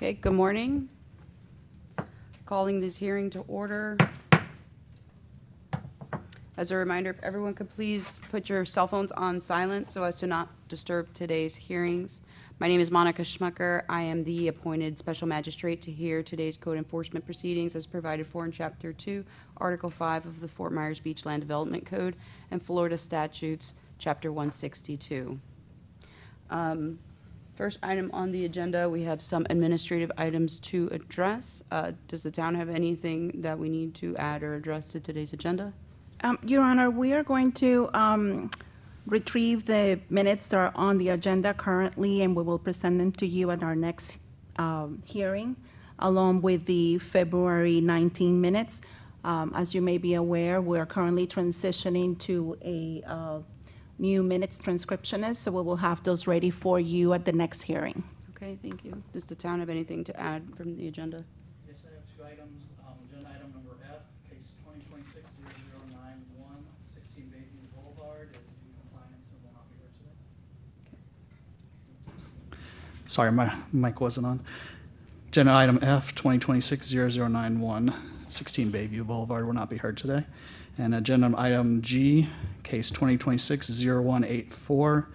Okay, good morning. Calling this hearing to order. As a reminder, if everyone could please put your cell phones on silent so as to not disturb today's hearings. My name is Monica Schmucker. I am the appointed special magistrate to hear today's code enforcement proceedings as provided for in Chapter 2, Article 5 of the Fort Myers Beach Land Development Code and Florida Statutes, Chapter 162. First item on the agenda, we have some administrative items to address. Does the town have anything that we need to add or address to today's agenda? Your Honor, we are going to retrieve the minutes that are on the agenda currently, and we will present them to you at our next hearing, along with the February 19 minutes. As you may be aware, we are currently transitioning to a new minutes transcriptionist, so we will have those ready for you at the next hearing. Okay, thank you. Does the town have anything to add from the agenda? Yes, I have two items. Agenda item number F, case 2026-0091, 16 Bayview Boulevard is in compliance and will not be heard today. Sorry, my mic wasn't on. Agenda item F, 2026-0091, 16 Bayview Boulevard will not be heard today. And agenda item G, case 2026-0184,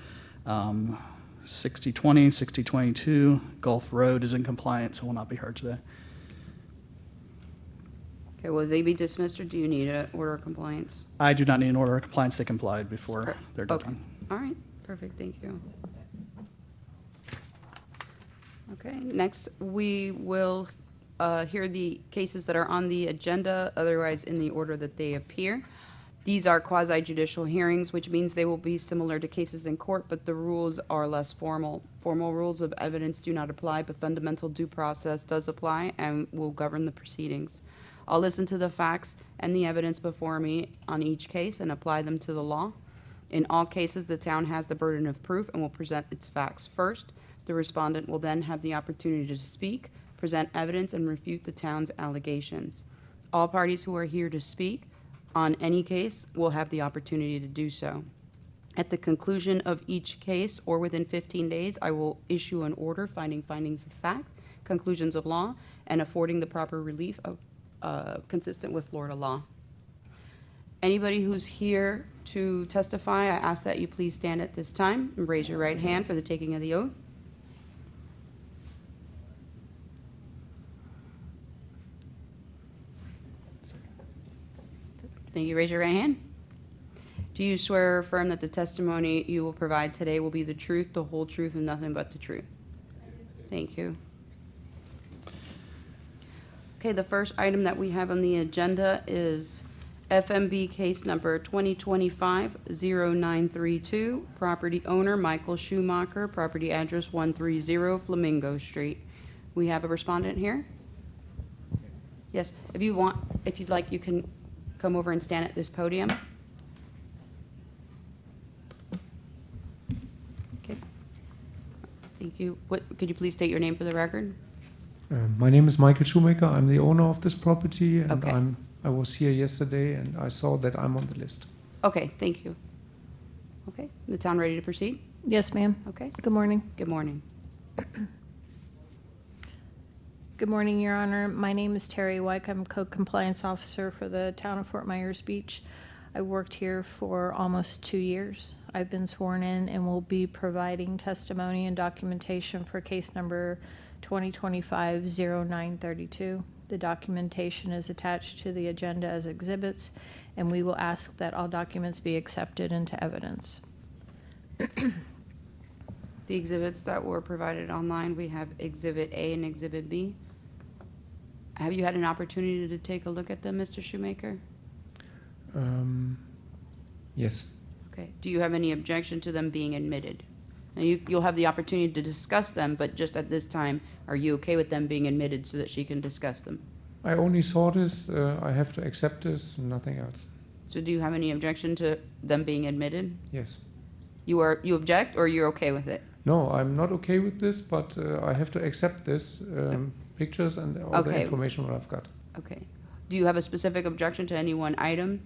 6020, 6022 Gulf Road is in compliance and will not be heard today. Okay, will they be dismissed, or do you need an order of compliance? I do not need an order of compliance. They complied before Per- they're okay. done. All right, perfect, thank you. Okay, next, we will hear the cases that are on the agenda, otherwise in the order that they appear. These are quasi-judicial hearings, which means they will be similar to cases in court, but the rules are less formal. Formal rules of evidence do not apply, but fundamental due process does apply and will govern the proceedings. I'll listen to the facts and the evidence before me on each case and apply them to the law. In all cases, the town has the burden of proof and will present its facts first. The respondent will then have the opportunity to speak, present evidence, and refute the town's allegations. All parties who are here to speak on any case will have the opportunity to do so. At the conclusion of each case, or within 15 days, I will issue an order finding findings of fact, conclusions of law, and affording the proper relief consistent with Florida law. Anybody who's here to testify, I ask that you please stand at this time and raise your right hand for the taking of the oath. Thank you. Raise your right hand. Do you swear or affirm that the testimony you will provide today will be the truth, the whole truth, and nothing but the truth? Thank you. Okay, the first item that we have on the agenda is FMB case number 2025-0932, property owner Michael Schumacher, property address 130 Flamingo Street. We have a respondent here? Yes. If you'd like, you can come over and stand at this podium. Okay. Thank you. Could you please state your name for the record? My name is Michael Schumacher. I'm the owner of this property, and Okay. I was here yesterday, and I saw that I'm on the list. Okay, thank you. Okay, the town ready to proceed? Yes, ma'am. Okay, Good morning. good morning. Good morning, Your Honor. My name is Terry Wyke. I'm Code Compliance Officer for the town of Fort Myers Beach. I worked here for almost 2 years. I've been sworn in and will be providing testimony and documentation for case number 2025-0932. The documentation is attached to the agenda as exhibits, and we will ask that all documents be accepted into evidence. The exhibits that were provided online, we have Exhibit A and Exhibit B. Have you had an opportunity to take a look at them, Mr. Shoemaker? Yes. Okay. Do you have any objection to them being admitted? Now, you'll have the opportunity to discuss them, but just at this time, are you okay with them being admitted so that she can discuss them? I only saw this. I have to accept this, nothing else. So do you have any objection to them being admitted? Yes. You object, or you're okay with it? No, I'm not okay with this, but I have to accept this pictures and all the Okay. information that I've got. Okay. Do you have a specific objection to any one item?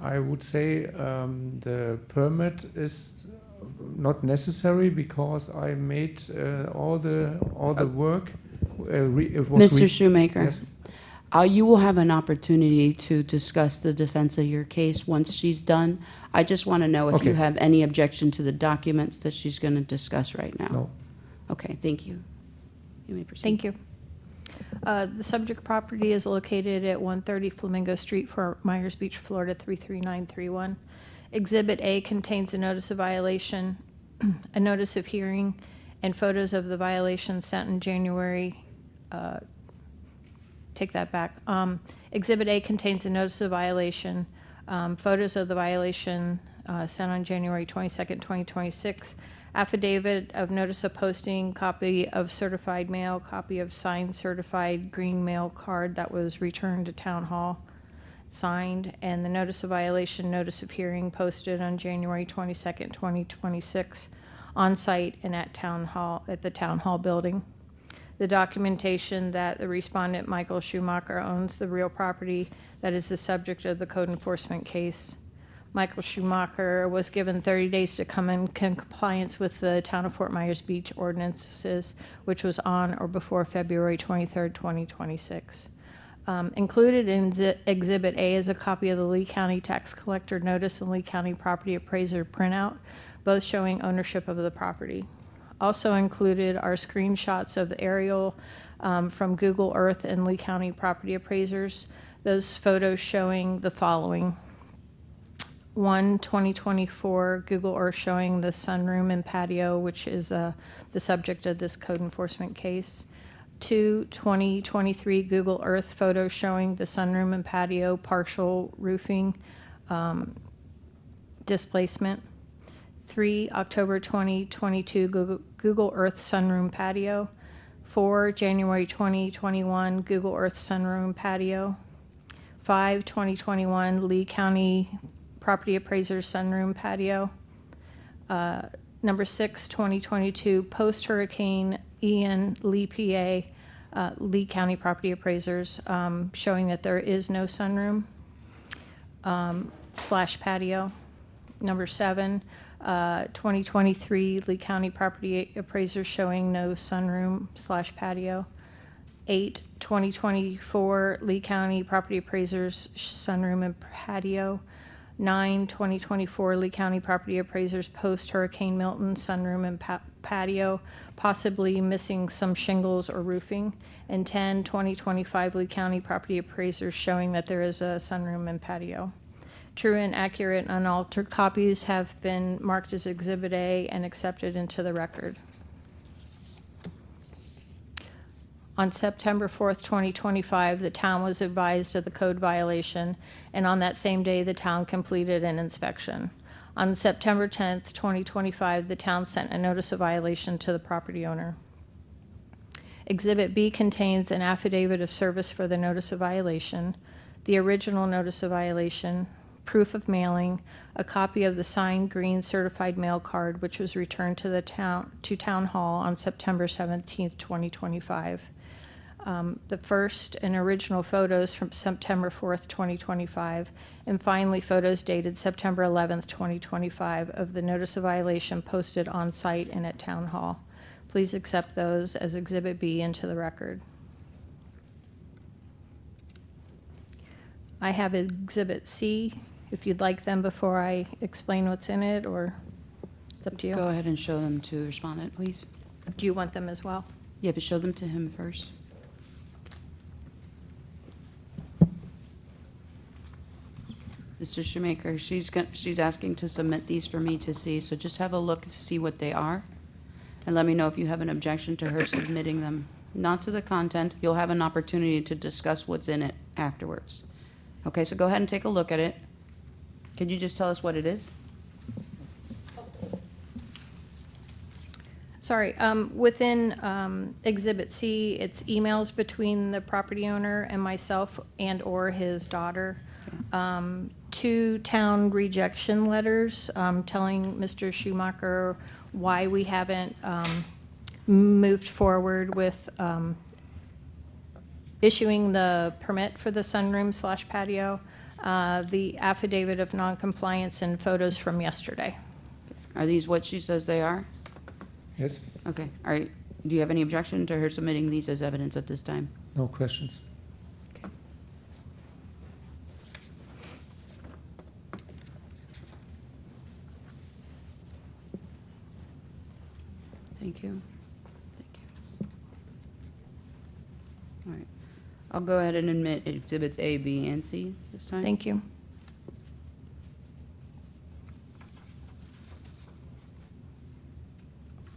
I would say the permit is not necessary because I made all the work. It was Mr. Shoemaker? Yes. You will have an opportunity to discuss the defense of your case once she's done. I just want to know if you Okay. have any objection to the documents that she's going to discuss right now. No. Okay, thank you. You may proceed. Thank you. The subject property is located at 130 Flamingo Street, Fort Myers Beach, Florida 33931. Exhibit A contains a notice of violation, a notice of hearing, and photos of the violation sent in January. Take that back. Exhibit A contains a notice of violation, photos of the violation sent on January 22nd, 2026, affidavit of notice of posting, copy of certified mail, copy of signed certified green mail card that was returned to Town Hall, signed, and the notice of violation, notice of hearing posted on January 22nd, 2026, on site and at Town Hall, at the Town Hall building. The documentation that the respondent, Michael Schumacher, owns the real property that is the subject of the code enforcement case. Michael Schumacher was given 30 days to come in compliance with the Town of Fort Myers Beach ordinances, which was on or before February 23rd, 2026. Included in Exhibit A is a copy of the Lee County Tax Collector Notice and Lee County Property Appraiser printout, both showing ownership of the property. Also included are screenshots of the aerial from Google Earth and Lee County Property Appraisers. Those photos showing the following. 2024 Google Earth showing the sunroom and patio, which is the subject of this code enforcement case. 2023 Google Earth photo showing the sunroom and patio partial roofing displacement. 3 October 2022 Google Earth sunroom patio. 4 January 2021 Google Earth sunroom patio. 5 2021 Lee County Property Appraiser sunroom patio. Number 6 2022 post-hurricane Ian Lee PA Lee County Property Appraisers showing that there is no sunroom / patio. Number 7 2023 Lee County Property Appraiser showing no sunroom / patio. 8 2024 Lee County Property Appraisers sunroom and patio. 9 2024 Lee County Property Appraisers post Hurricane Milton sunroom and patio, possibly missing some shingles or roofing. And 10 2025 Lee County Property Appraisers showing that there is a sunroom and patio. True and accurate unaltered copies have been marked as Exhibit A and accepted into the record. On September 4th, 2025, the town was advised of the code violation, and on that same day, the town completed an inspection. On September 10th, 2025, the town sent a notice of violation to the property owner. Exhibit B contains an affidavit of service for the notice of violation, the original notice of violation, proof of mailing, a copy of the signed green certified mail card, which was returned to the Town Hall on September 17th, 2025. The first and original photos from September 4th, 2025, and finally photos dated September 11th, 2025 of the notice of violation posted on site and at Town Hall. Please accept those as Exhibit B into the record. I have Exhibit C, if you'd like them before I explain what's in it, or it's up to you. Go ahead and show them to respondent, please. Do you want them as well? Yeah, but show them to him first. Mr. Shoemaker, she's asking to submit these for me to see, so just have a look to see what they are, and let me know if you have an objection to her submitting them. Not to the content, you'll have an opportunity to discuss what's in it afterwards. Okay, so go ahead and take a look at it. Could you just tell us what it is? Sorry, within Exhibit C, it's emails between the property owner and myself and/or his daughter. 2 town rejection letters telling Mr. Schumacher why we haven't moved forward with issuing the permit for the sunroom / patio, the affidavit of noncompliance and photos from yesterday. Are these what she says they are? Yes, Okay, all right. Do you have any objection to her submitting these as evidence at this time? no questions. Okay. Thank you. Thank you. All right. I'll go ahead and admit exhibits A, B, and C this time. Thank you.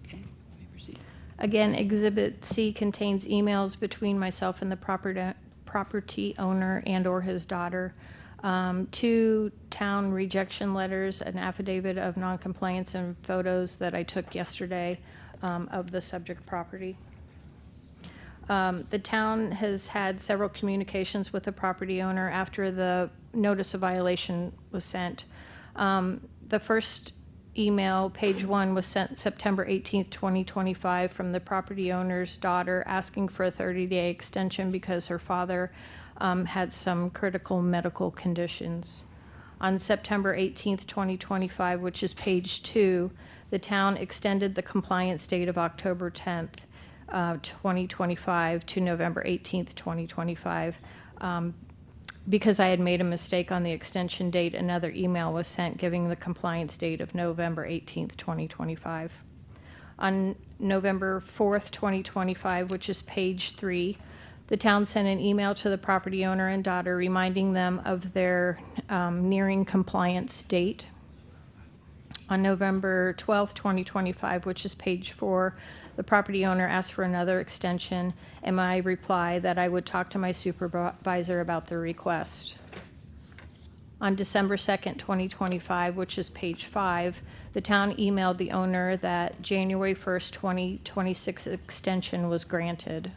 Okay, let me proceed. Again, Exhibit C contains emails between myself and the property owner and/or his daughter, 2 town rejection letters, an affidavit of noncompliance, and photos that I took yesterday of the subject property. The town has had several communications with the property owner after the notice of violation was sent. The first email, page 1, was sent September 18th, 2025, from the property owner's daughter asking for a 30-day extension because her father had some critical medical conditions. On September 18th, 2025, which is page 2, the town extended the compliance date of October 10th, 2025 to November 18th, 2025. Because I had made a mistake on the extension date, another email was sent giving the compliance date of November 18th, 2025. On November 4th, 2025, which is page 3, the town sent an email to the property owner and daughter reminding them of their nearing compliance date. On November 12th, 2025, which is page 4, the property owner asked for another extension, and my reply that I would talk to my supervisor about the request. On December 2nd, 2025, which is page 5, the town emailed the owner that January 1st, 2026 extension was granted.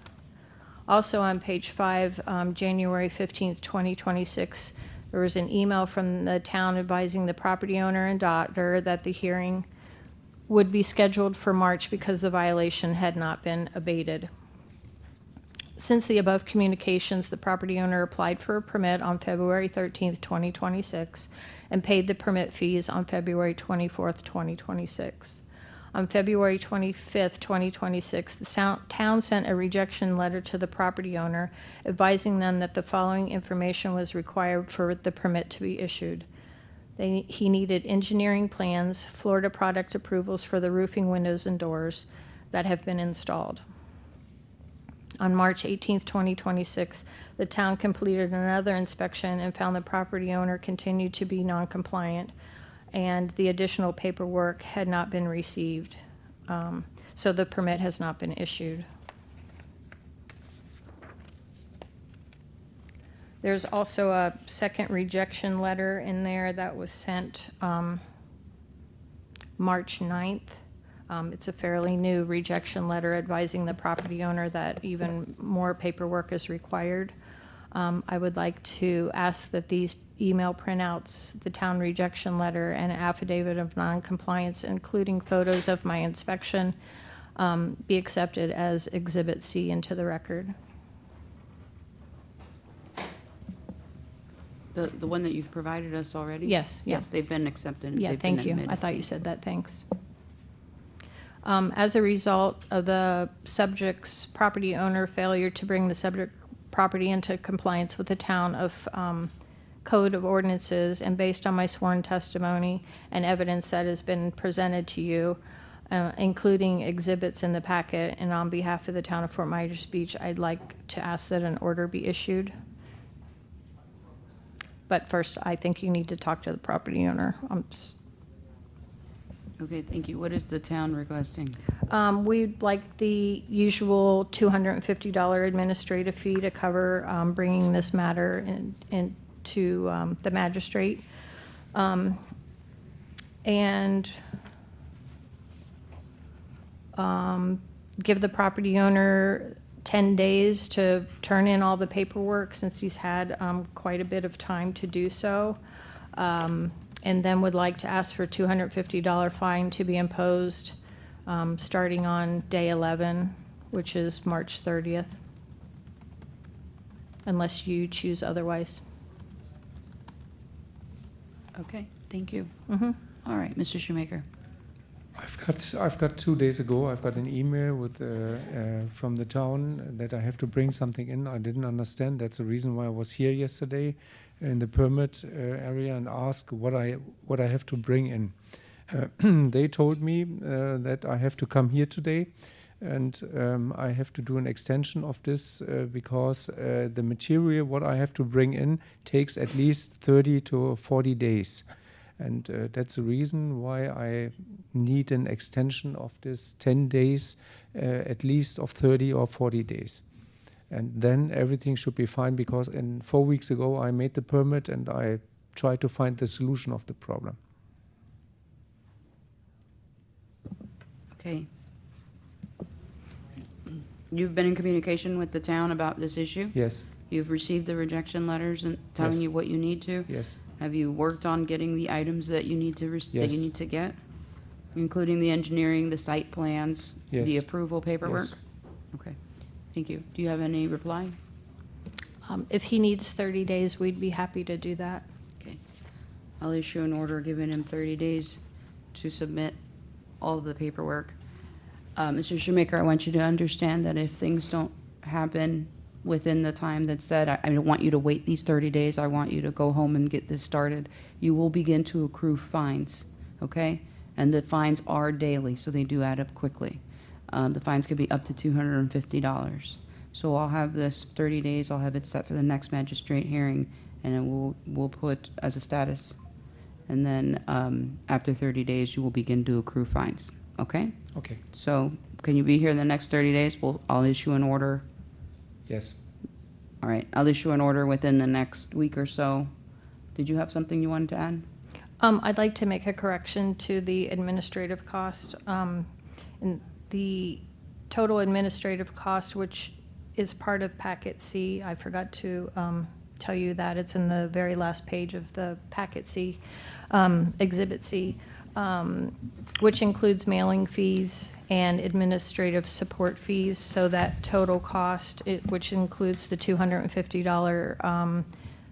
Also on page 5, January 15th, 2026, there was an email from the town advising the property owner and daughter that the hearing would be scheduled for March because the violation had not been abated. Since the above communications, the property owner applied for a permit on February 13th, 2026, and paid the permit fees on February 24th, 2026. On February 25th, 2026, the town sent a rejection letter to the property owner advising them that the following information was required for the permit to be issued. He needed engineering plans, Florida product approvals for the roofing, windows, and doors that have been installed. On March 18th, 2026, the town completed another inspection and found the property owner continued to be non-compliant, and the additional paperwork had not been received. So the permit has not been issued. There's also a second rejection letter in there that was sent March 9th. It's a fairly new rejection letter advising the property owner that even more paperwork is required. I would like to ask that these email printouts, the town rejection letter, and affidavit of noncompliance, including photos of my inspection, be accepted as Exhibit C into the record. The one that you've provided us already? Yes, yeah. Yes, they've been accepted. Yeah, They've been thank you. I admitted. thought you said that, thanks. As a result of the subject's property owner failure to bring the subject property into compliance with the town of Code of Ordinances, and based on my sworn testimony and evidence that has been presented to you, including exhibits in the packet, and on behalf of the town of Fort Myers Beach, I'd like to ask that an order be issued. But first, I think you need to talk to the property owner. Okay, thank you. What is the town requesting? We'd like the usual $250 administrative fee to cover bringing this matter into the magistrate. And give the property owner 10 days to turn in all the paperwork since he's had quite a bit of time to do so. And then would like to ask for a $250 fine to be imposed starting on day 11, which is March 30th, unless you choose otherwise. Okay, thank you. Mhm. All right, Mr. Shoemaker. I've got 2 days ago, I've got an email with from the town that I have to bring something in. I didn't understand. That's the reason why I was here yesterday in the permit area and asked what I have to bring in. They told me that I have to come here today, and I have to do an extension of this because the material what I have to bring in takes at least 30 to 40 days. And that's the reason why I need an extension of this 10 days, at least of 30 or 40 days. And then everything should be fine, because 4 weeks ago I made the permit and I tried to find the solution of the problem. Okay. You've been in communication with the town about this issue? Yes, You've received the rejection letters and telling Yes. you what you need to? yes, Have you worked on getting the items that you need to, that you Yes. need to get? Including the engineering, the site plans, the Yes. approval paperwork? yes. Okay, thank you. Do you have any reply? If he needs 30 days, we'd be happy to do that. Okay. I'll issue an order giving him 30 days to submit all of the paperwork. Mr. Shoemaker, I want you to understand that if things don't happen within the time that's said, I don't want you to wait these 30 days. I want you to go home and get this started. You will begin to accrue fines, okay? And the fines are daily, so they do add up quickly. The fines could be up to $250. So I'll have this 30 days, I'll have it set for the next magistrate hearing, and it we'll put as a status. And then after 30 days, you will begin to accrue fines, okay? Okay, So can you be here in the next 30 days? I'll issue an order. yes. All right, I'll issue an order within the next week or so. Did you have something you wanted to add? I'd like to make a correction to the administrative cost. And the total administrative cost, which is part of Packet C, I forgot to tell you that. It's in the very last page of the Packet C, Exhibit C, which includes mailing fees and administrative support fees. So that total cost, which includes the $250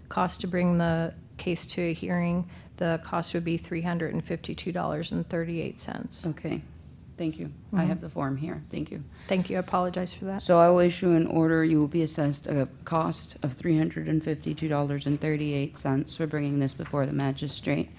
cost to bring the case to a hearing, the cost would be $352.38. Okay, thank you. I have the form here, thank you. Thank you, I apologize for that. So I will issue an order, you will be assessed a cost of $352.38 for bringing this before the magistrate.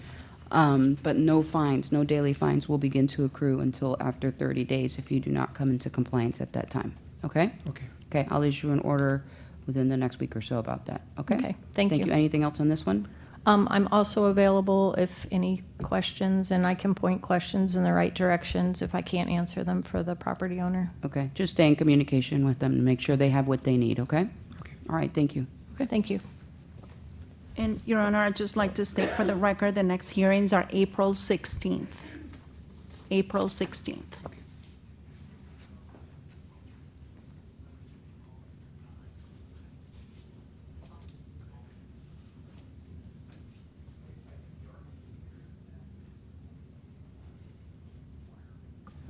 But no fines, no daily fines will begin to accrue until after 30 days if you do not come into compliance at that time, okay? Okay. Okay, I'll issue an order within the next week or so about that, okay? Okay, thank you. Anything else on this one? I'm also available if any questions, and I can point questions in the right directions if I can't answer them for the property owner. Okay, just stay in communication with them to make sure they have what they need, okay? Okay. All right, thank you. Thank you. And, Your Honor, I'd just like to state for the record, the next hearings are April 16th. April 16th.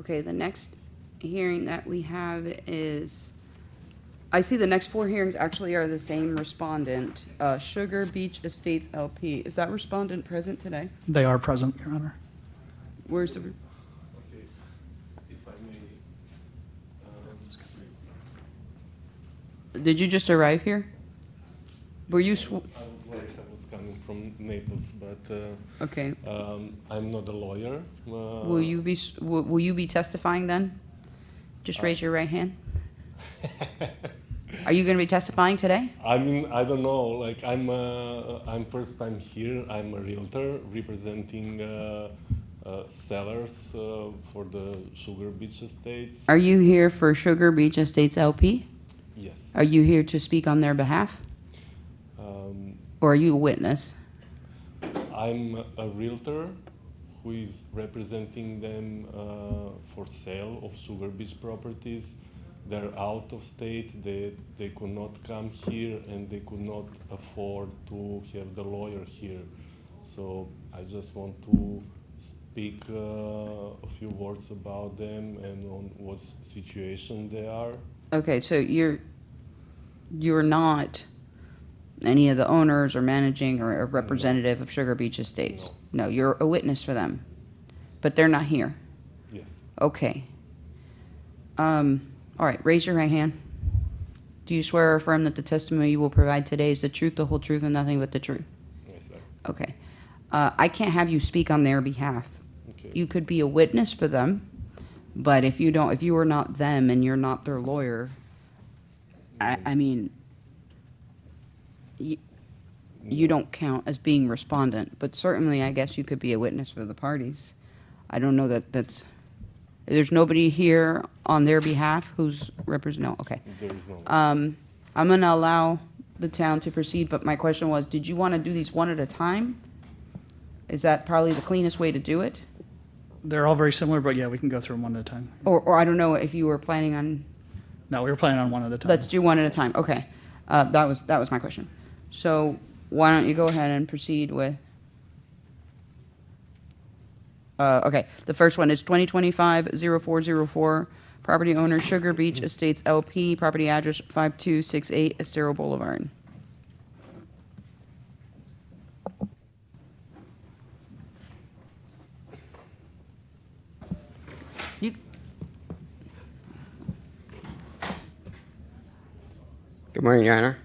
Okay, the next hearing that we have is, I see the next 4 hearings actually are the same respondent, Sugar Beach Estates LP. Is that respondent present today? They are present, Your Honor. Where's the, Okay, if I may, did you just arrive here? Were you, I was late, I was coming from Naples, but okay, I'm not a lawyer. will you be testifying then? Just raise your right hand. Are you gonna be testifying today? I mean, I don't know, like I'm first time here, I'm a realtor representing sellers for the Sugar Beach Estates. Are you here for Sugar Beach Estates LP? Yes. Are you here to speak on their behalf? Or are you a witness? I'm a realtor who is representing them for sale of Sugar Beach properties. They're out of state, they could not come here and they could not afford to have the lawyer here. So I just want to speak a few words about them and on what situation they are. Okay, so you're not any of the owners or managing or a representative of Sugar Beach Estates? No, you're a witness for them, but they're not here. Yes. Okay. All right, raise your right hand. Do you swear or affirm that the testimony you will provide today is the truth, the whole truth, and nothing but the truth? Yes, sir. Okay. I can't have you speak on their behalf. Okay. You could be a witness for them, but if you are not them and you're not their lawyer, I mean, you don't count as being respondent, but certainly I guess you could be a witness for the parties. I don't know that's, there's nobody here on their behalf who's no, okay. There is no. I'm gonna allow the town to proceed, but my question was, did you want to do these one at a time? Is that probably the cleanest way to do it? They're all very similar, but yeah, we can go through them one at a time. Or I don't know if you were planning on, No, we were planning on one at a time. let's do one at a time, okay. That was my question. So why don't you go ahead and proceed with, okay, the first one is 2025-0404, property owner Sugar Beach Estates LP, property address 5268 Estero Boulevard. You, Good morning, Your Honor.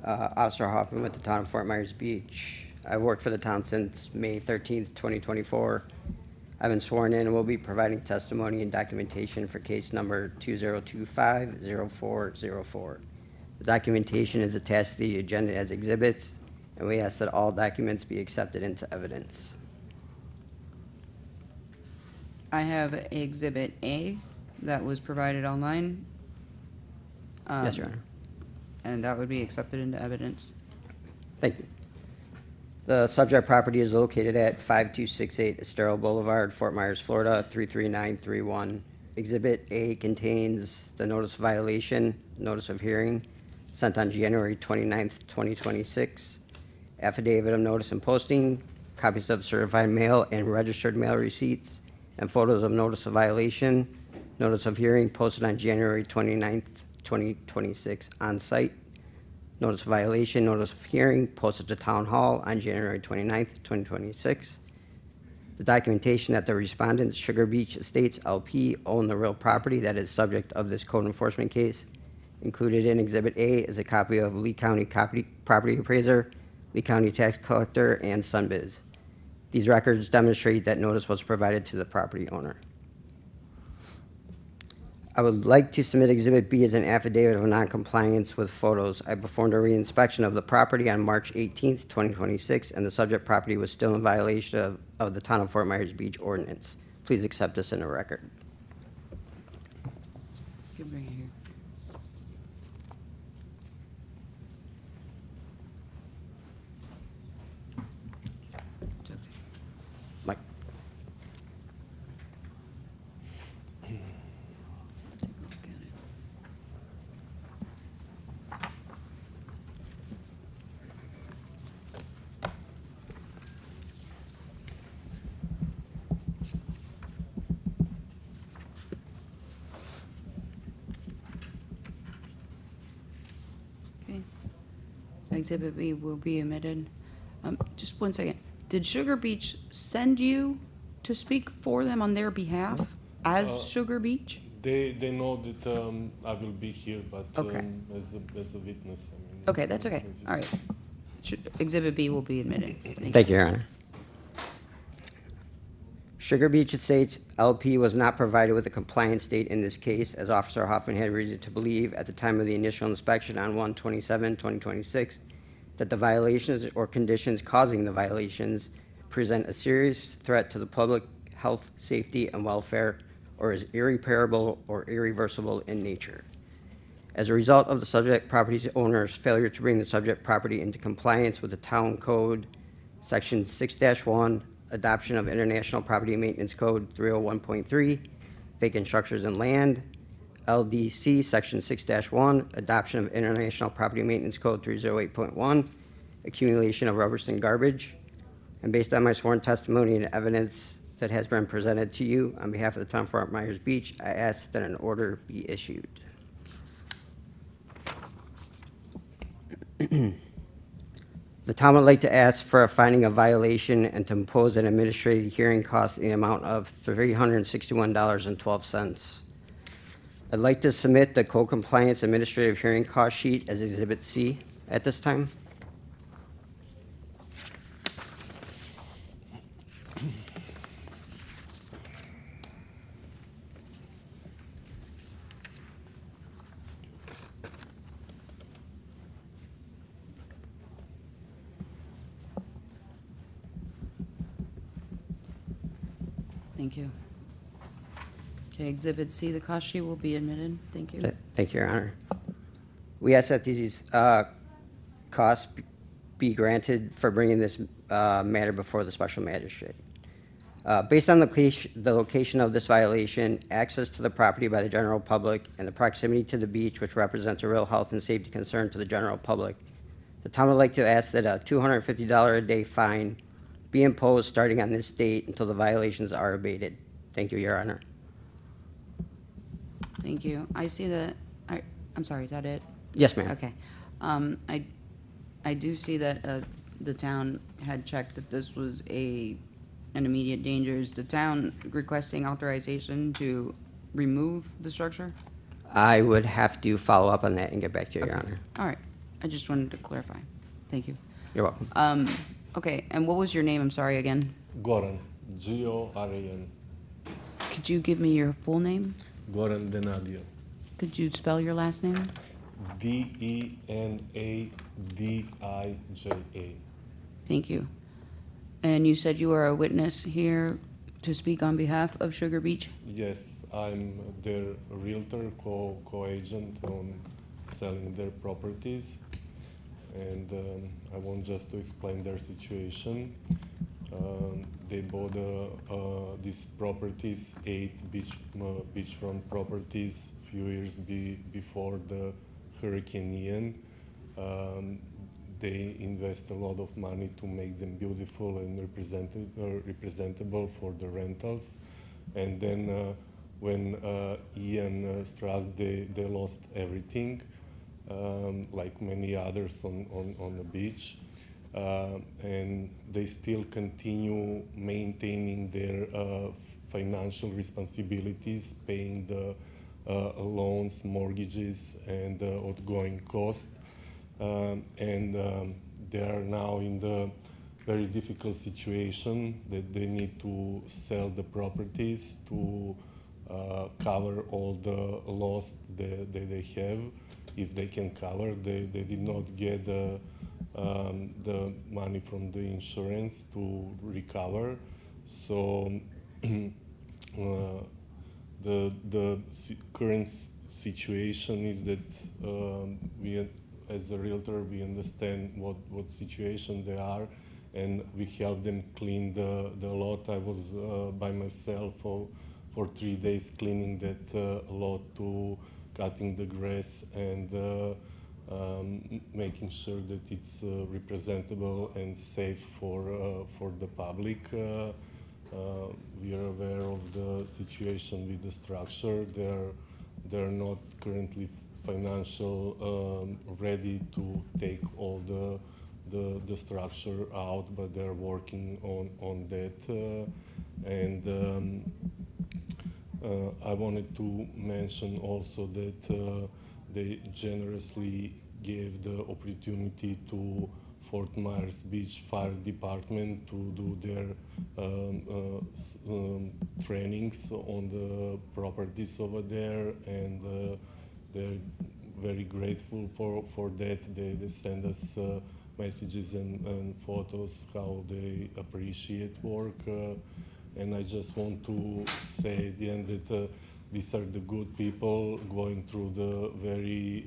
Officer Hoffman with the town of Fort Myers Beach. I've worked for the town since May 13th, 2024. I've been sworn in and will be providing testimony and documentation for case number 2025-0404. The documentation is attached to the agenda as exhibits, and we ask that all documents be accepted into evidence. I have Exhibit A that was provided online. Yes, Your Honor. And that would be accepted into evidence. Thank you. The subject property is located at 5268 Estero Boulevard, Fort Myers, Florida, 33931. Exhibit A contains the notice of violation, notice of hearing, sent on January 29th, 2026, affidavit of notice and posting, copies of certified mail and registered mail receipts, and photos of notice of violation, notice of hearing posted on January 29th, 2026 on site. Notice of violation, notice of hearing posted to Town Hall on January 29th, 2026. The documentation that the respondent, Sugar Beach Estates LP, own the real property that is subject of this code enforcement case. Included in Exhibit A is a copy of Lee County Property Appraiser, Lee County Tax Collector, and Sunbiz. These records demonstrate that notice was provided to the property owner. I would like to submit Exhibit B as an affidavit of noncompliance with photos. I performed a reinspection of the property on March 18th, 2026, and the subject property was still in violation of the Town of Fort Myers Beach ordinance. Please accept this in the record. Give it right here. It's okay. Mike. Take a look at it. Okay. Exhibit B will be omitted. Just one second. Did Sugar Beach send you to speak for them on their behalf as Sugar Beach? They know that I will be here, but Okay. as a witness. I mean, Okay, that's okay. as you All right. said. Exhibit B will be admitted. Thank you, Your Honor. Sugar Beach Estates LP was not provided with a compliance date in this case, as Officer Hoffman had reason to believe at the time of the initial inspection on 1/27/2026 that the violations or conditions causing the violations present a serious threat to the public health, safety, and welfare, or is irreparable or irreversible in nature. As a result of the subject property's owner's failure to bring the subject property into compliance with the Town Code, Section 6-1, Adoption of International Property Maintenance Code 301.3, Vacant Structures and Land, LDC Section 6-1, Adoption of International Property Maintenance Code 308.1, Accumulation of rubbish and garbage. And based on my sworn testimony and evidence that has been presented to you on behalf of the Town of Fort Myers Beach, I ask that an order be issued. The town would like to ask for a finding of violation and to impose an administrative hearing cost in the amount of $361.12. I'd like to submit the co-compliance administrative hearing cost sheet as Exhibit C at this time. Thank you. Okay, Exhibit C, the cost sheet will be admitted. Thank you. Thank you, Your Honor. We ask that these costs be granted for bringing this matter before the special magistrate. Based on the location of this violation, access to the property by the general public, and the proximity to the beach, which represents a real health and safety concern to the general public, the town would like to ask that a $250 a day fine be imposed starting on this date until the violations are abated. Thank you, Your Honor. Thank you. I see that, I'm sorry, is that it? Yes, ma'am. Okay. I do see that the town had checked that this was an immediate danger. Is the town requesting authorization to remove the structure? I would have to follow up on that and get back to you, Your Honor. All right. I just wanted to clarify. Thank you. You're welcome. Okay, and what was your name? I'm sorry again. Goran, Goran. Could you give me your full name? Goran Denadio. Could you spell your last name? Denadija. Thank you. And you said you were a witness here to speak on behalf of Sugar Beach? Yes, I'm their realtor, co-agent on selling their properties. And I want just to explain their situation. They bought these properties, 8 beachfront properties, few years before the Hurricane Ian. They invest a lot of money to make them beautiful and representable for the rentals. And then when Ian struck, they lost everything. Like many others on the beach, and they still continue maintaining their financial responsibilities, paying the loans, mortgages, and outgoing costs. And they are now in the very difficult situation that they need to sell the properties to cover all the loss that they have. If they can cover, they did not get the money from the insurance to recover. So the current situation is that we, as a realtor, we understand what situation they are, and we help them clean the lot. I was by myself for 3 days cleaning that lot, to cutting the grass and making sure that it's representable and safe for the public. We are aware of the situation with the structure. They're not currently financial ready to take all the structure out, but they're working on that. I wanted to mention also that they generously gave the opportunity to Fort Myers Beach Fire Department to do their trainings on the properties over there, and they're very grateful for that. They send us messages and photos how they appreciate work. And I just want to say at the end that these are the good people going through the very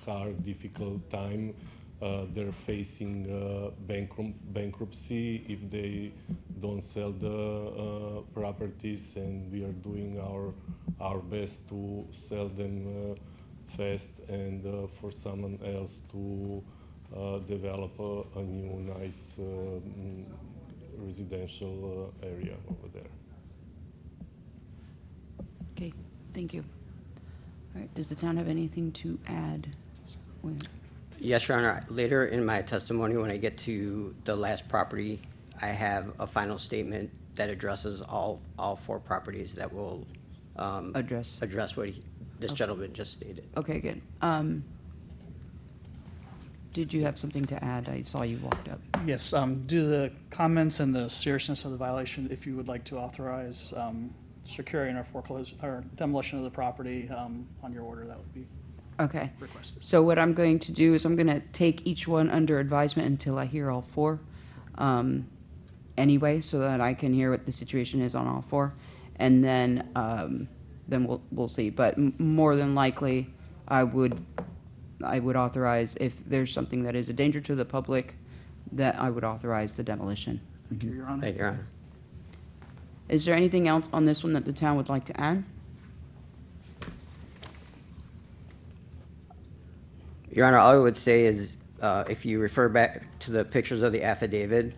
hard, difficult time. They're facing bankruptcy if they don't sell the properties, and we are doing our best to sell them fast and for someone else to develop a new, nice residential area over there. Okay, thank you. All right, does the town have anything to add? Yes, Your Honor. Later in my testimony, when I get to the last property, I have a final statement that addresses all four properties that will Address. what this gentleman just stated. Okay, good. Did you have something to add? I saw you walked up. Yes, due to the comments and the seriousness of the violation, if you would like to authorize securing or foreclose, or demolition of the property on your order, that would be Okay. requested. So what I'm going to do is I'm going to take each one under advisement until I hear all four, anyway, so that I can hear what the situation is on all four, and then we'll see. But more than likely, I would authorize, if there's something that is a danger to the public, that I would authorize the demolition. Thank you, Your Honor. Thank you, Your Honor. Is there anything else on this one that the town would like to add? Your Honor, all I would say is, if you refer back to the pictures of the affidavit,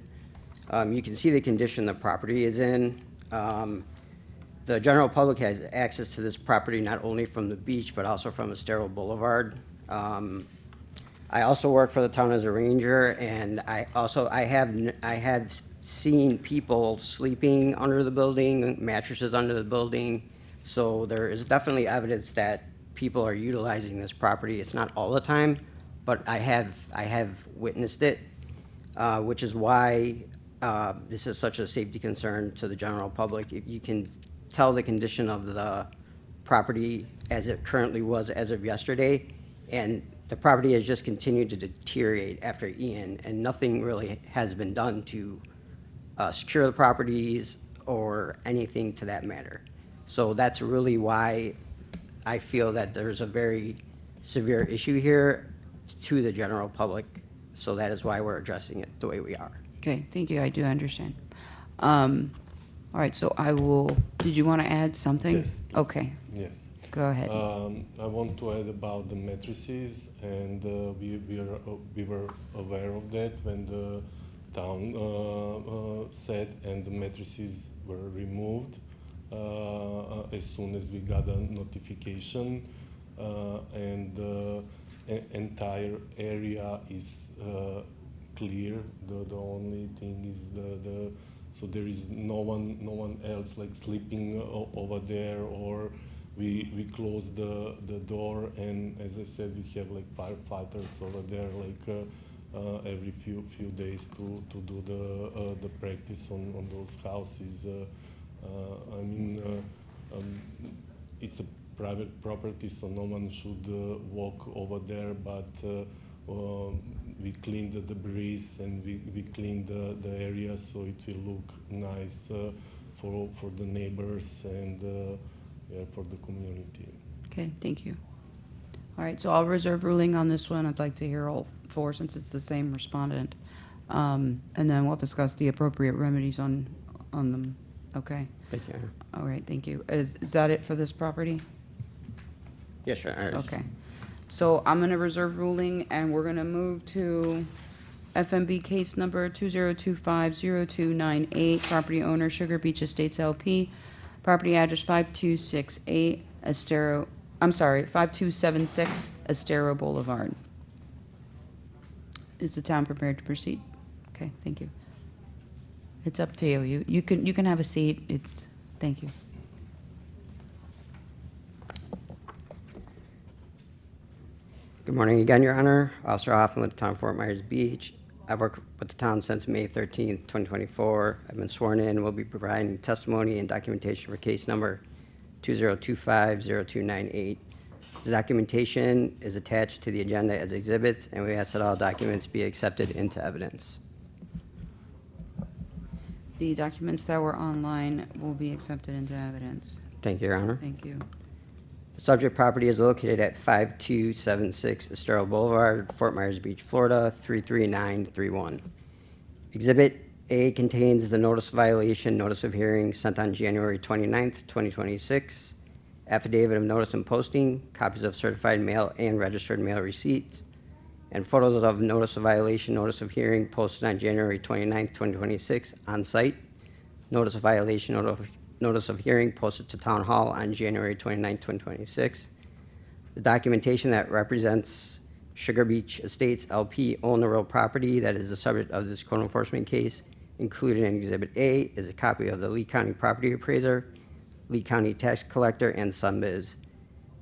you can see the condition the property is in. The general public has access to this property not only from the beach, but also from Estero Boulevard. I also work for the town as a ranger, and I have seen people sleeping under the building, mattresses under the building. So there is definitely evidence that people are utilizing this property. It's not all the time, but I have witnessed it, which is why this is such a safety concern to the general public. If you can tell the condition of the property as it currently was as of yesterday, and the property has just continued to deteriorate after Ian, and nothing really has been done to secure the properties or anything to that matter. So that's really why I feel that there's a very severe issue here to the general public. So that is why we're addressing it the way we are. Okay, thank you, I do understand. All right, so did you want to add something? Yes, please. Okay, Yes. go ahead. I want to add about the mattresses, and we were aware of that when the town said, and the mattresses were removed as soon as we got a notification, and the entire area is clear. The only thing is so there is no one else like sleeping over there, or we close the door, and as I said, we have like firefighters over there like every few days to do the practice on those houses. I mean, it's a private property, so no one should walk over there, but we clean the debris and we clean the area so it will look nice for the neighbors and for the community. Okay, thank you. All right, so I'll reserve ruling on this one. I'd like to hear all four since it's the same respondent. And then we'll discuss the appropriate remedies on them. Okay, Thank you. all right, thank you. Is that it for this property? Yes, Your Honor. Okay. So I'm going to reserve ruling, and we're going to move to FMB case number 20250298, property owner Sugar Beach Estates LP, property address 5268 5276 Estero Boulevard. Is the town prepared to proceed? Okay, thank you. It's up to you. You can have a seat. Thank you. Good morning again, Your Honor. Officer Hoffman with the town of Fort Myers Beach. I've worked with the town since May 13th, 2024. I've been sworn in and will be providing testimony and documentation for case number 20250298. The documentation is attached to the agenda as exhibits, and we ask that all documents be accepted into evidence. The documents that were online will be accepted into evidence. Thank you, Your Honor. Thank you. The subject property is located at 5276 Estero Boulevard, Fort Myers Beach, Florida, 33931. Exhibit A contains the notice of violation, notice of hearing sent on January 29th, 2026, affidavit of notice and posting, copies of certified mail and registered mail receipts, and photos of notice of violation, notice of hearing posted on January 29th, 2026 on site, notice of violation, notice of hearing posted to Town Hall on January 29th, 2026. The documentation that represents Sugar Beach Estates LP own the real property that is the subject of this code enforcement case. Included in Exhibit A is a copy of the Lee County Property Appraiser, Lee County Tax Collector, and SunBiz.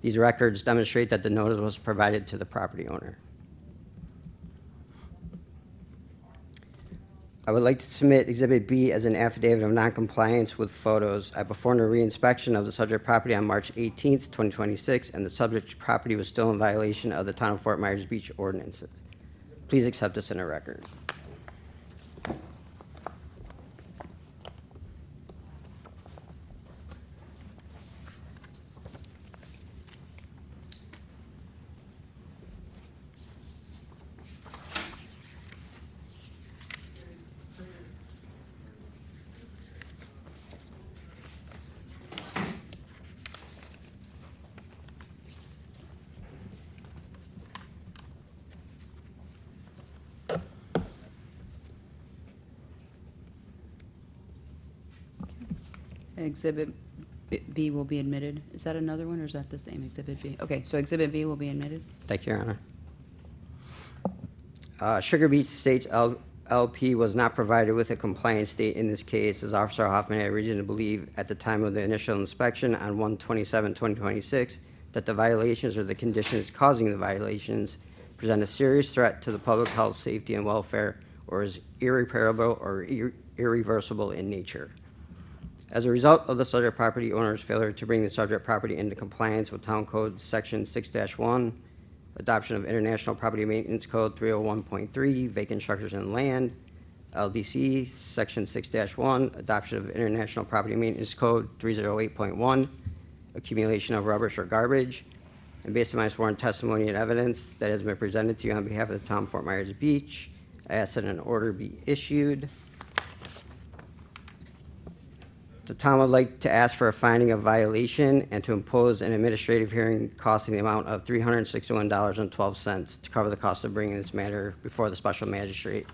These records demonstrate that the notice was provided to the property owner. I would like to submit Exhibit B as an affidavit of noncompliance with photos. I performed a reinspection of the subject property on March 18th, 2026, and the subject property was still in violation of the Town of Fort Myers Beach ordinances. Please accept this in a record. Exhibit B will be admitted. Is that another one, or is that the same, Exhibit B? Okay, so Exhibit B will be admitted. Thank you, Your Honor. Sugar Beach Estates LP was not provided with a compliance date in this case, as Officer Hoffman had reason to believe at the time of the initial inspection on 1/27/2026 that the violations or the conditions causing the violations present a serious threat to the public health, safety, and welfare, or is irreparable or irreversible in nature. As a result of the subject property owner's failure to bring the subject property into compliance with Town Code Section 6-1, adoption of International Property Maintenance Code 301.3, vacant structures and land, LDC Section 6-1, adoption of International Property Maintenance Code 308.1, accumulation of rubbish or garbage, and based on my sworn testimony and evidence that has been presented to you on behalf of the Town of Fort Myers Beach, I ask that an order be issued. The town would like to ask for a finding of violation and to impose an administrative hearing costing the amount of $361.12 to cover the cost of bringing this matter before the special magistrate.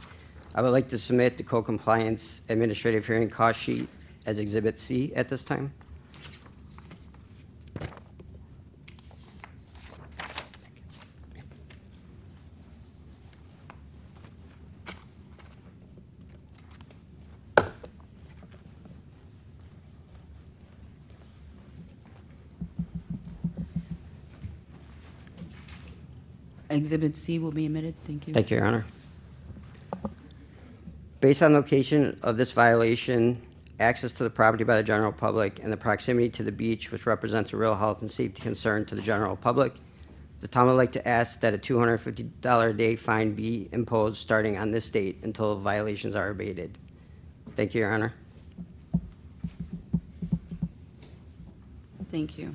I would like to submit the co-compliance administrative hearing cost sheet as Exhibit C at this time. Exhibit C will be admitted. Thank you. Thank you, Your Honor. Based on location of this violation, access to the property by the general public, and the proximity to the beach, which represents a real health and safety concern to the general public, the town would like to ask that a $250 a day fine be imposed starting on this date until violations are abated. Thank you, Your Honor. Thank you.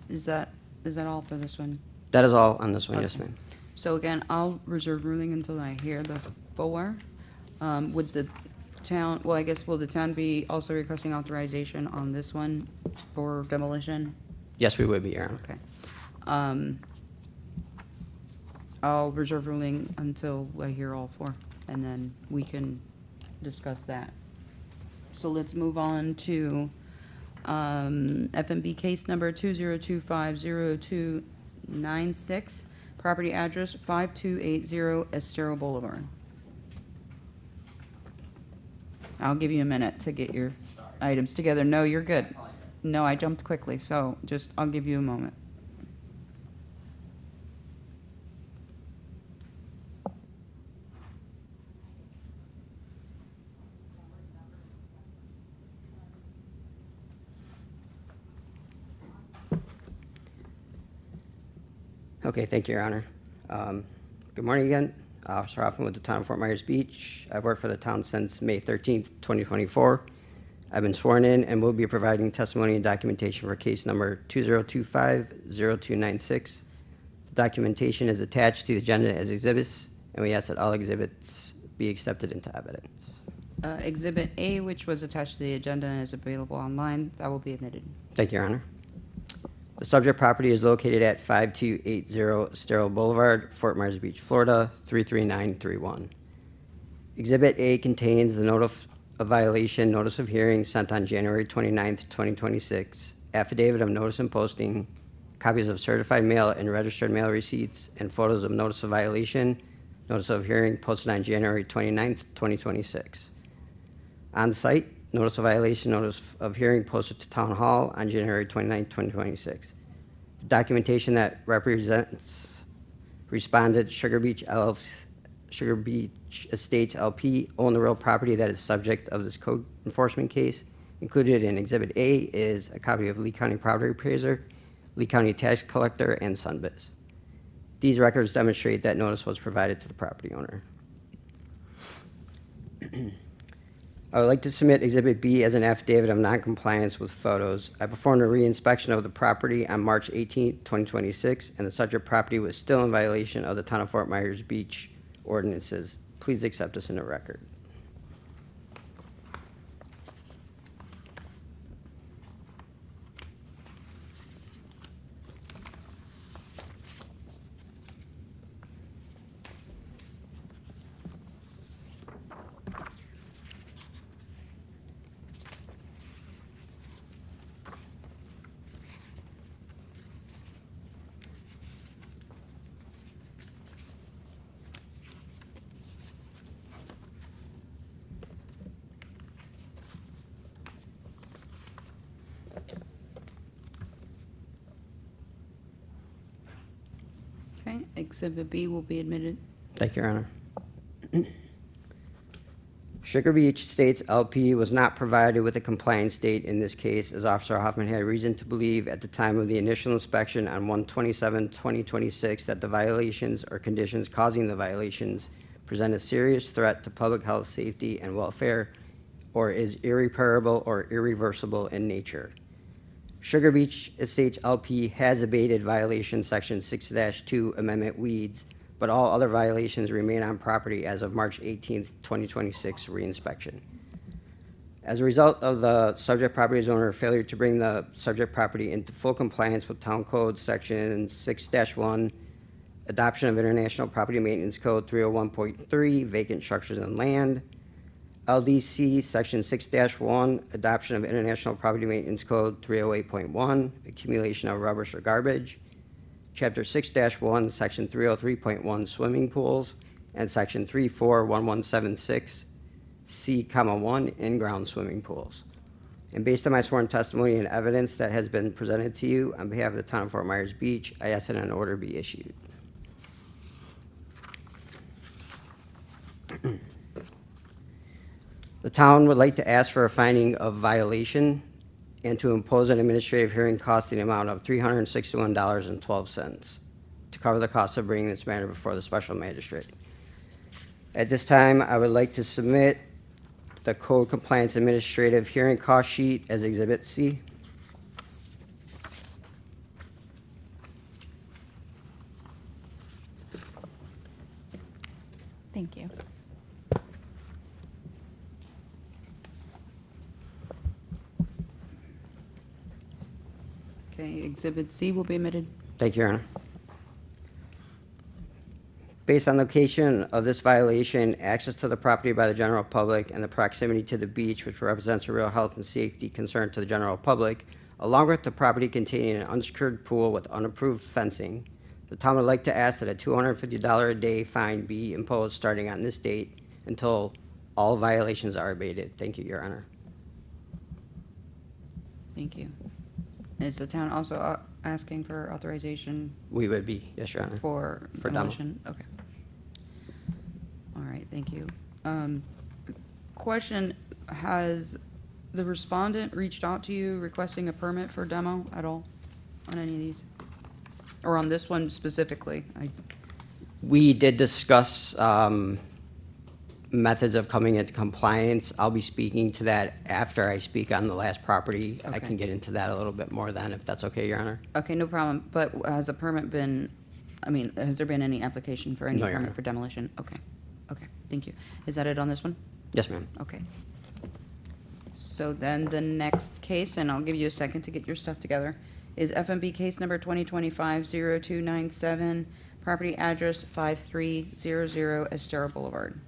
Is that all for this one? That is all on this one, yes, Okay. ma'am. So again, I'll reserve ruling until I hear the four. Would the town, well, I guess, will the town be also requesting authorization on this one for demolition? Yes, we would be, Your Honor. Okay. I'll reserve ruling until I hear all four, and then we can discuss that. So let's move on to FMB case number 202500296, property address 5280 Estero Boulevard. I'll give you a minute to get your items together. No, you're good. No, I jumped quickly, so just, I'll give you a moment. Okay, thank you, Your Honor. Good morning again. Officer Hoffman with the Town of Fort Myers Beach. I've worked for the town since May 13th, 2024. I've been sworn in and will be providing testimony and documentation for case number 2025-0296. The documentation is attached to the agenda as exhibits, and we ask that all exhibits be accepted into evidence. Exhibit A, which was attached to the agenda and is available online, that will be admitted. Thank you, Your Honor. The subject property is located at 5280 Estero Boulevard, Fort Myers Beach, Florida, 33931. Exhibit A contains the notice of violation, notice of hearing sent on January 29th, 2026, affidavit of notice and posting, copies of certified mail and registered mail receipts, and photos of notice of violation, notice of hearing posted on January 29th, 2026. On site, notice of violation, notice of hearing posted to Town Hall on January 29th, 2026. Documentation that represents respondent Sugar Beach LLC, Sugar Beach Estates LP own the real property that is subject of this code enforcement case. Included in Exhibit A is a copy of Lee County Property Appraiser, Lee County Tax Collector, and Sunbiz. These records demonstrate that notice was provided to the property owner. I would like to submit Exhibit B as an affidavit of noncompliance with photos. I performed a re-inspection of the property on March 18, 2026, and the subject property was still in violation of the Town of Fort Myers Beach ordinances. Please accept this in the record. Okay, Exhibit B will be admitted. Thank you, Your Honor. Sugar Beach Estates LP was not provided with a compliance date in this case, as Officer Hoffman had reason to believe at the time of the initial inspection on 1/27/2026 that the violations or conditions causing the violations present a serious threat to public health, safety, and welfare, or is irreparable or irreversible in nature. Sugar Beach Estates LP has abated violation section 6-2 amendment weeds, but all other violations remain on property as of March 18th, 2026 reinspection. As a result of the subject property's owner failure to bring the subject property into full compliance with Town Code Section 6-1, Adoption of International Property Maintenance Code 301.3, Vacant Structures and Land, LDC Section 6-1, Adoption of International Property Maintenance Code 308.1, Accumulation of rubbish or garbage, Chapter 6-1, Section 303.1, Swimming Pools, and Section 341176, C(1), In-Ground Swimming Pools. And based on my sworn testimony and evidence that has been presented to you on behalf of the Town of Fort Myers Beach, I ask that an order be issued. The town would like to ask for a finding of violation and to impose an administrative hearing cost in the amount of $361.12 to cover the cost of bringing this matter before the special magistrate. At this time, I would like to submit the code compliance administrative hearing cost sheet as Exhibit C. Thank you. Okay, Exhibit C will be admitted. Thank you, Your Honor. Based on location of this violation, access to the property by the general public, and the proximity to the beach, which represents a real health and safety concern to the general public, along with the property containing an unsecured pool with unapproved fencing, the town would like to ask that a $250 a day fine be imposed starting on this date until all violations are abated. Thank you, Your Honor. Thank you. Is the town also asking for authorization We would be, yes, Your Honor. for For demo. demolition? Okay. All right, thank you. Question, has the respondent reached out to you requesting a permit for demo at all on any of these? Or on this one specifically? We did discuss methods of coming into compliance. I'll be speaking to that after I speak on the last property. I Okay. can get into that a little bit more then, if that's okay, Your Honor. Okay, no problem, but has a permit been, has there been any application for any No, Your permit Honor. for demolition? Okay, okay, thank you. Is that it on this one? Yes, ma'am. Okay. So then the next case, and I'll give you a second to get your stuff together, is FMB case number 2025-0297, property address 5300 Estero Boulevard.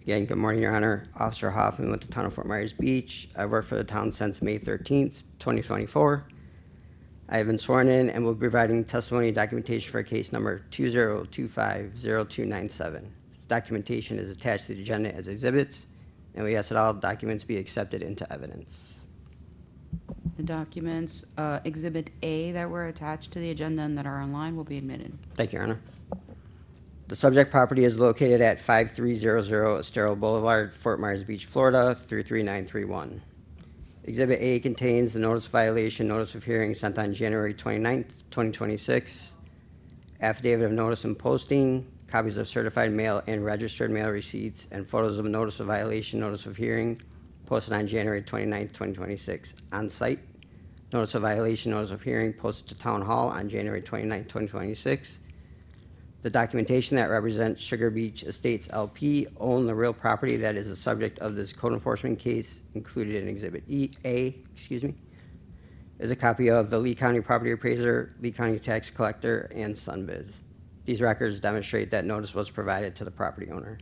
Again, good morning, Your Honor. Officer Hoffman with the Town of Fort Myers Beach. I've worked for the town since May 13th, 2024. I have been sworn in and will be providing testimony and documentation for case number 20250297. Documentation is attached to the agenda as exhibits, and we ask that all documents be accepted into evidence. The documents, Exhibit A that were attached to the agenda and that are online will be admitted. Thank you, Your Honor. The subject property is located at 5300 Estero Boulevard, Fort Myers Beach, Florida, 33931. Exhibit A contains the notice of violation, notice of hearing sent on January 29th, 2026, affidavit of notice and posting, copies of certified mail and registered mail receipts, and photos of notice of violation, notice of hearing, posted on January 29th, 2026, on site. Notice of violation, notice of hearing, posted to Town Hall on January 29th, 2026. The documentation that represents Sugar Beach Estates LP own the real property that is the subject of this code enforcement case, included in Exhibit A, is a copy of the Lee County Property Appraiser, Lee County Tax Collector, and Sunbiz. These records demonstrate that notice was provided to the property owner.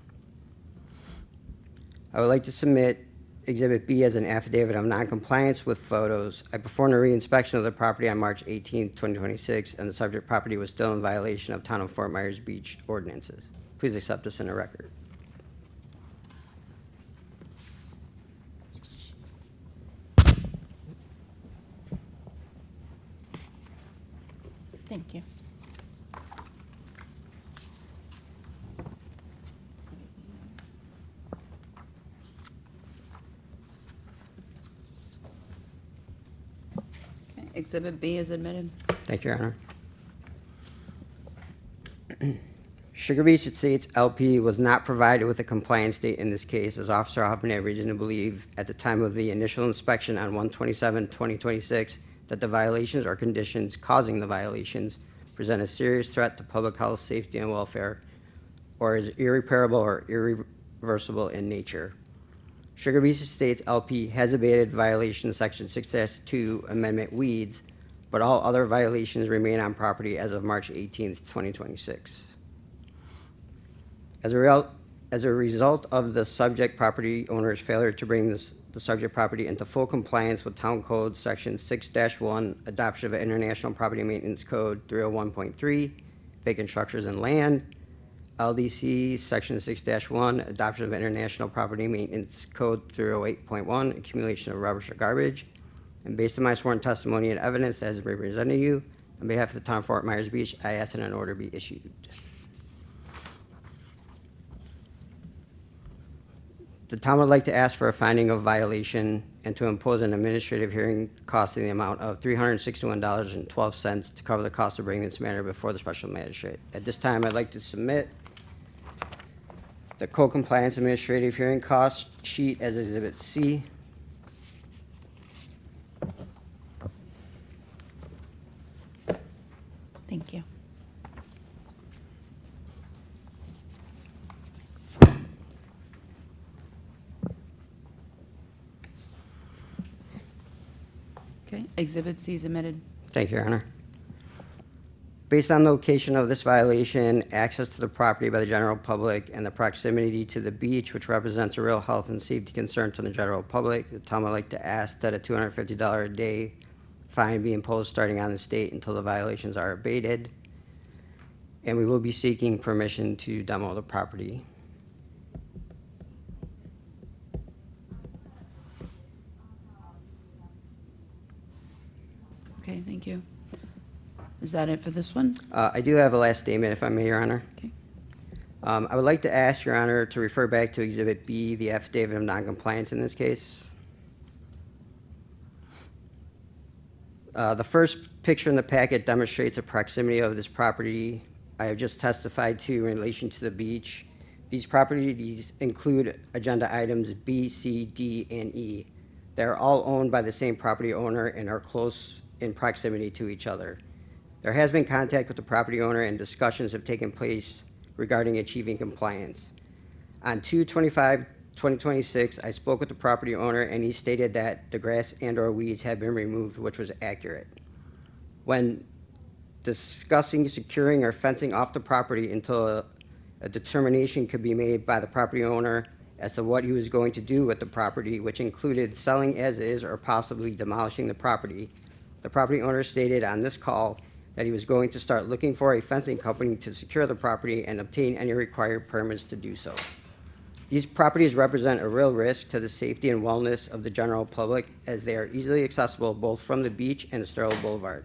I would like to submit Exhibit B as an affidavit of noncompliance with photos. I performed a reinspection of the property on March 18th, 2026, and the subject property was still in violation of Town of Fort Myers Beach ordinances. Please accept this in the record. Thank you. Okay, Exhibit B is admitted. Thank you, Your Honor. Sugar Beach Estates LP was not provided with a compliance date in this case, as Officer Hoffman had reason to believe at the time of the initial inspection on 1/27/2026 that the violations or conditions causing the violations present a serious threat to public health, safety, and welfare, or is irreparable or irreversible in nature. Sugar Beach Estates LP has abated violation section 6-2 amendment weeds, but all other violations remain on property as of March 18th, 2026. As a result of the subject property owner's failure to bring the subject property into full compliance with Town Code Section 6-1, Adoption of International Property Maintenance Code 301.3, Vacant Structures and Land, LDC Section 6-1, Adoption of International Property Maintenance Code 308.1, Accumulation of Rubbish or Garbage, and based on my sworn testimony and evidence that has been presented to you, on behalf of the Town of Fort Myers Beach, I ask that an order be issued. The town would like to ask for a finding of violation and to impose an administrative hearing cost in the amount of $361.12 to cover the cost of bringing this matter before the special magistrate. At this time, I'd like to submit the code compliance administrative hearing cost sheet as Exhibit C. Thank you. Okay, Exhibit C is admitted. Thank you, Your Honor. Based on the location of this violation, access to the property by the general public, and the proximity to the beach, which represents a real health and safety concern to the general public, the town would like to ask that a $250 a day fine be imposed starting on the state until the violations are abated. And we will be seeking permission to demo the property. Okay, thank you. Is that it for this one? I do have a last statement, if I may, Your Honor. Okay. I would like to ask Your Honor to refer back to Exhibit B, the affidavit of noncompliance in this case. The first picture in the packet demonstrates the proximity of this property I have just testified to in relation to the beach. These properties include agenda items B, C, D, and E. They're all owned by the same property owner and are close in proximity to each other. There has been contact with the property owner and discussions have taken place regarding achieving compliance. On 2/25/2026, I spoke with the property owner and he stated that the grass and/or weeds had been removed, which was accurate. When discussing securing or fencing off the property until a determination could be made by the property owner as to what he was going to do with the property, which included selling as is or possibly demolishing the property. The property owner stated on this call that he was going to start looking for a fencing company to secure the property and obtain any required permits to do so. These properties represent a real risk to the safety and wellness of the general public, as they are easily accessible both from the beach and Estero Boulevard.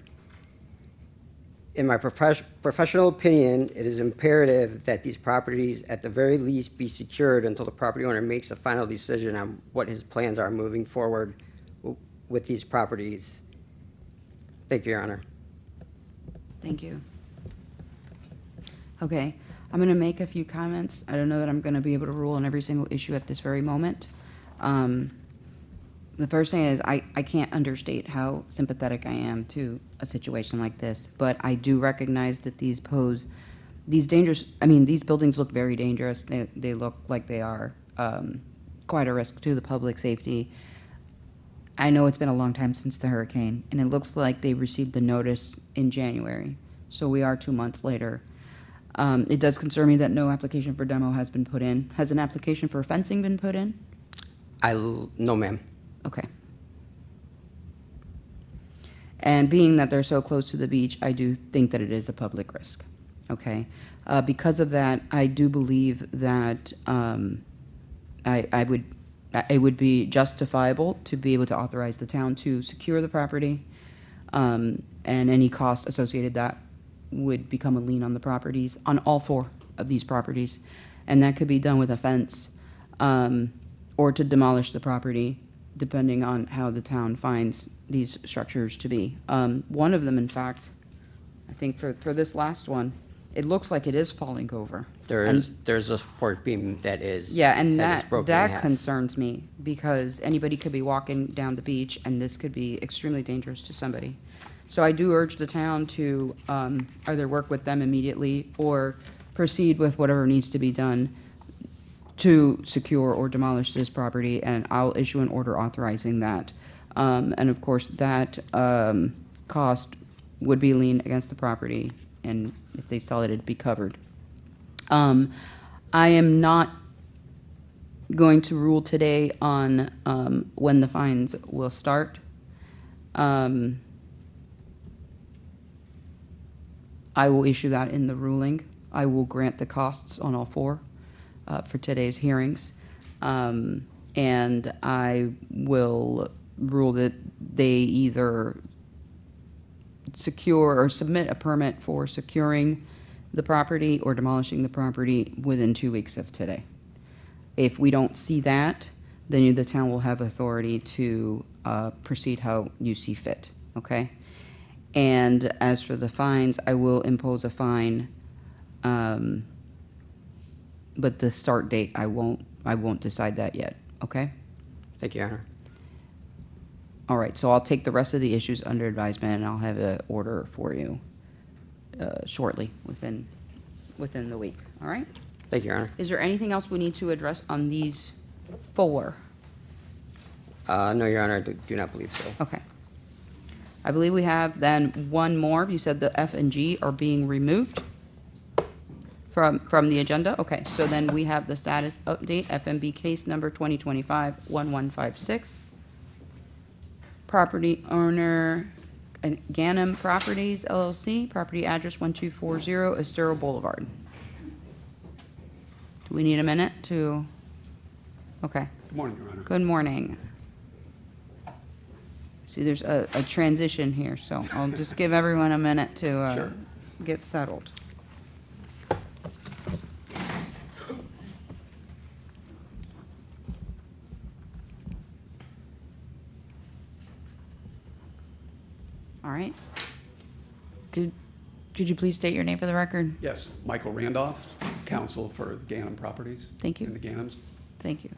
In my professional opinion, it is imperative that these properties at the very least be secured until the property owner makes a final decision on what his plans are moving forward with these properties. Thank you, Your Honor. Thank you. Okay, I'm going to make a few comments. I don't know that I'm going to be able to rule on every single issue at this very moment. The first thing is I can't understate how sympathetic I am to a situation like this, but I do recognize that these buildings look very dangerous. They look like they are quite a risk to the public safety. I know it's been a long time since the hurricane, and it looks like they received the notice in January, so we are 2 months later. It does concern me that no application for demo has been put in. Has an application for fencing been put in? No, ma'am. Okay. And being that they're so close to the beach, I do think that it is a public risk. Okay. Because of that, I do believe that it would be justifiable to be able to authorize the town to secure the property, and any cost associated that would become a lien on the properties, on all 4 of these properties, and that could be done with a fence, or to demolish the property, depending on how the town finds these structures to be. One of them, in fact, I think for this last one, it looks like it is falling over. There's a support beam that is. Yeah, and is broken in that half. concerns me, because anybody could be walking down the beach, and this could be extremely dangerous to somebody. So I do urge the town to either work with them immediately or proceed with whatever needs to be done to secure or demolish this property, and I'll issue an order authorizing that. And of course, that cost would be lien against the property, and if they sell it, it'd be covered. I am not going to rule today on when the fines will start. I will issue that in the ruling. I will grant the costs on all 4 for today's hearings. And I will rule that they either secure or submit a permit for securing the property or demolishing the property within 2 weeks of today. If we don't see that, then the town will have authority to proceed how you see fit, okay? And as for the fines, I will impose a fine, but the start date, I won't decide that yet, okay? Thank you, Your Honor. All right, so I'll take the rest of the issues under advisement, and I'll have an order for you shortly, within the week, all right? Thank you, Your Honor. Is there anything else we need to address on these 4? No, Your Honor, do not believe so. Okay. I believe we have then one more. You said the F and G are being removed from the agenda? Okay, so then we have the status update, FMB case number 2025-1156. Property owner, Ganem Properties LLC, property address 1240 Estero Boulevard. Do we need a minute to, okay. Good morning, Your Honor. Good morning. See, there's a transition here, so I'll just give everyone a minute to Sure. get settled. All right. Could you please state your name for the record? Yes, Michael Randolph, counsel for the Ganem Properties. Thank you. And the Ganems. Thank you.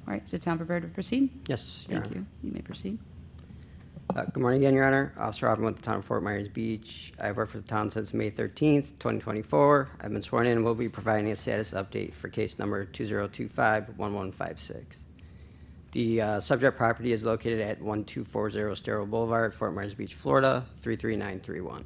All right, is the town prepared to proceed? Yes, Your Thank Honor. you. You may proceed. Good morning again, Your Honor. Officer Hoffman with the town of Fort Myers Beach. I've worked for the town since May 13th, 2024. I've been sworn in and will be providing a status update for case number 2025-1156. The subject property is located at 1240 Estero Boulevard, Fort Myers Beach, Florida, 33931.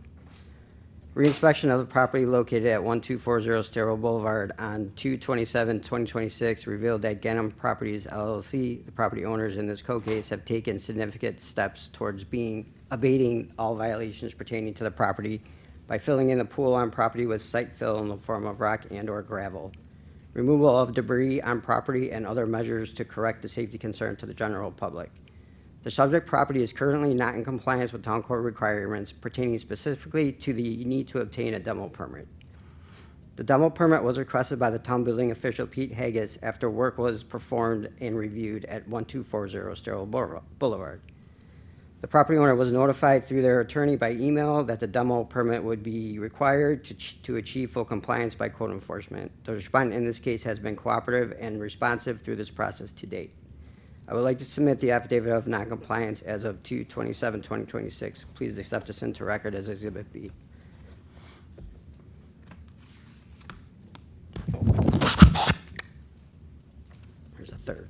Reinspection of the property located at 1240 Sterrell Boulevard on 2/27/2026 revealed that Ganem Properties LLC, the property owners in this cold case, have taken significant steps towards abating all violations pertaining to the property by filling in the pool on property with site fill in the form of rock and/or gravel, removal of debris on property, and other measures to correct the safety concern to the general public. The subject property is currently not in compliance with town code requirements pertaining specifically to the need to obtain a demo permit. The demo permit was requested by the town building official Pete Haggis after work was performed and reviewed at 1240 Sterrell Boulevard. The property owner was notified through their attorney by email that the demo permit would be required to achieve full compliance by code enforcement. The respondent in this case has been cooperative and responsive through this process to date. I would like to submit the affidavit of noncompliance as of 2/27/2026. Please accept this into record as Exhibit B. Here's a third.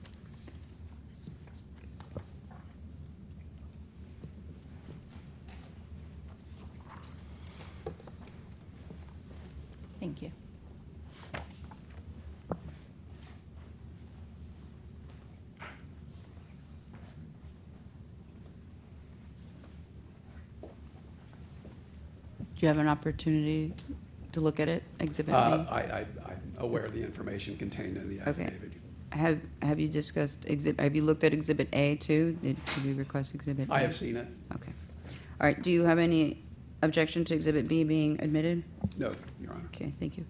Thank you. Do you have an opportunity to look at it, Exhibit B? I'm aware of the information contained in the Okay. affidavit. Have you discussed, have you looked at Exhibit A too? Did we request Exhibit A? I have seen it. Okay. All right, do you have any objection to Exhibit B being admitted? No, Your Honor. Okay, thank you.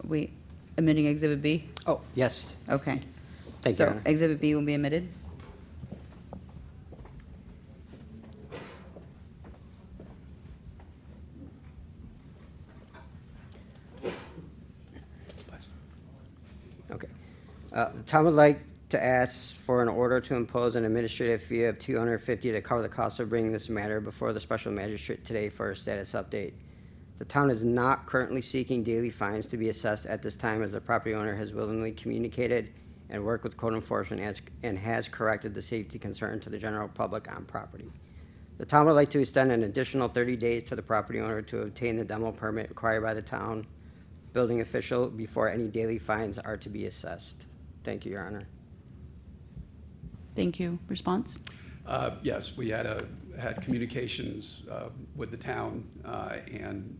We, admitting Exhibit B? Oh, yes. Okay. Thank you, Your So Honor. Exhibit B will be admitted? Okay. The town would like to ask for an order to impose an administrative fee of $250 to cover the cost of bringing this matter before the special magistrate today for a status update. The town is not currently seeking daily fines to be assessed at this time, as the property owner has willingly communicated and worked with code enforcement and has corrected the safety concern to the general public on property. The town would like to extend an additional 30 days to the property owner to obtain the demo permit required by the town building official before any daily fines are to be assessed. Thank you, Your Honor. Thank you. Response? Yes, we had communications with the town and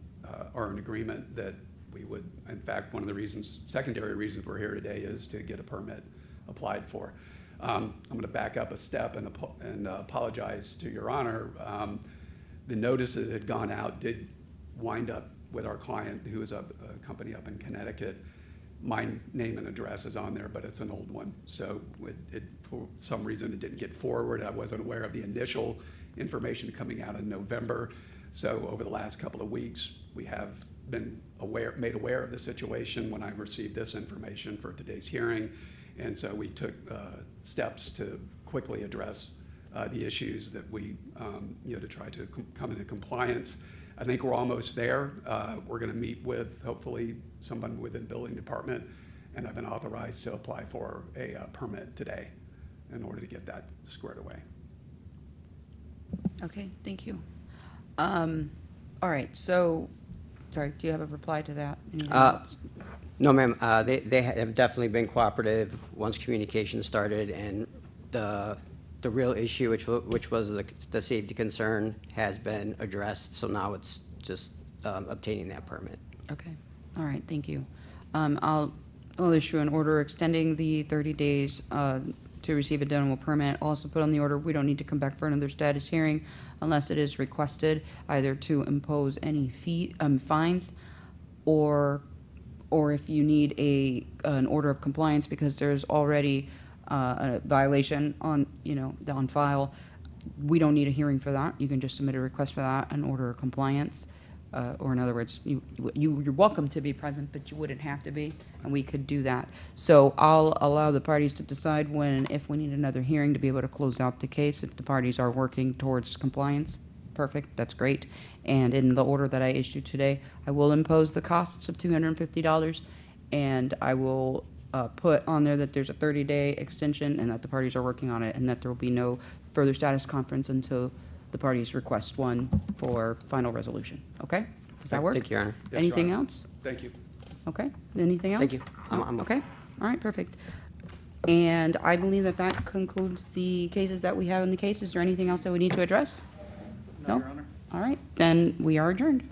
are in agreement that we would, in fact, one of the reasons, secondary reasons we're here today is to get a permit applied for. I'm going to back up a step and apologize to Your Honor. The notice that had gone out did wind up with our client, who is a company up in Connecticut. My name and address is on there, but it's an old one. So for some reason, it didn't get forward. I wasn't aware of the initial information coming out in November. So over the last couple of weeks, we have been made aware of the situation when I received this information for today's hearing. And so we took steps to quickly address the issues that we, to try to come into compliance. I think we're almost there. We're going to meet with, hopefully, someone within the building department, and I've been authorized to apply for a permit today in order to get that squared away. Okay, thank you. All right, so, sorry, do you have a reply to that? Anything else? No, ma'am. They have definitely been cooperative once communication started, and the real issue, which was the safety concern, has been addressed. So now it's just obtaining that permit. Okay, all right, thank you. I'll issue an order extending the 30 days to receive a demo permit. Also put on the order, we don't need to come back for another status hearing unless it is requested, either to impose any fines or if you need an order of compliance because there's already a violation on file. We don't need a hearing for that. You can just submit a request for that, an order of compliance. Or in other words, you're welcome to be present, but you wouldn't have to be, and we could do that. So I'll allow the parties to decide when and if we need another hearing to be able to close out the case. If the parties are working towards compliance, perfect, that's great. And in the order that I issued today, I will impose the costs of $250, and I will put on there that there's a 30-day extension and that the parties are working on it, and that there will be no further status conference until the parties request one for final resolution, okay? Does that work? Thank you, Your Honor. Yes, Your Anything Honor. else? Thank you. Okay, anything else? Thank you. No? I'm- Okay, all right, perfect. And I believe that that concludes the cases that we have in the case. Is there anything else that we need to address? No? Your Honor. All right, then we are adjourned.